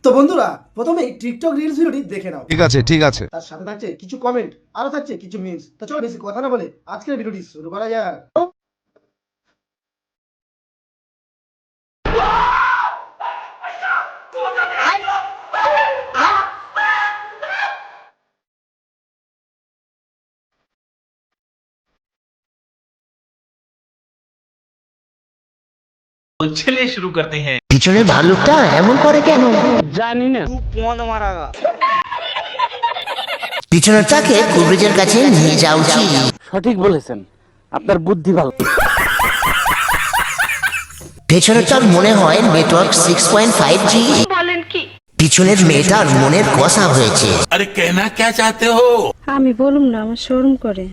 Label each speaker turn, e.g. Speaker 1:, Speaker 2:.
Speaker 1: তো বন্ধুরা প্রথমে টিকটক রিলস ভিডিওটি দেখে নাও।
Speaker 2: ঠিক আছে ঠিক আছে।
Speaker 1: তার সাথে থাকছে কিছু কমেন্ট, আরো থাকছে কিছু মিমস। তো চলো বেশি কথা না বলে আজকের ভিডিওটি শুরু করা যাক।
Speaker 3: तो चलिए शुरू करते हैं।
Speaker 4: পিছনের ভালুকটা এমন করে কেন
Speaker 5: জানি না।
Speaker 4: পিছনের তাকে কুবরিজের কাছে নিয়ে যাওয়া উচিত।
Speaker 5: সঠিক বলেছেন, আপনার বুদ্ধি ভালো।
Speaker 4: পেছনের তার মনে হয় নেটওয়ার্ক 6.5G। পিছনের মেয়েটার মনের কষা হয়েছে।
Speaker 3: अरे कहना क्या चाहते हो?
Speaker 6: আমি বলুম না, আমার শরম করে।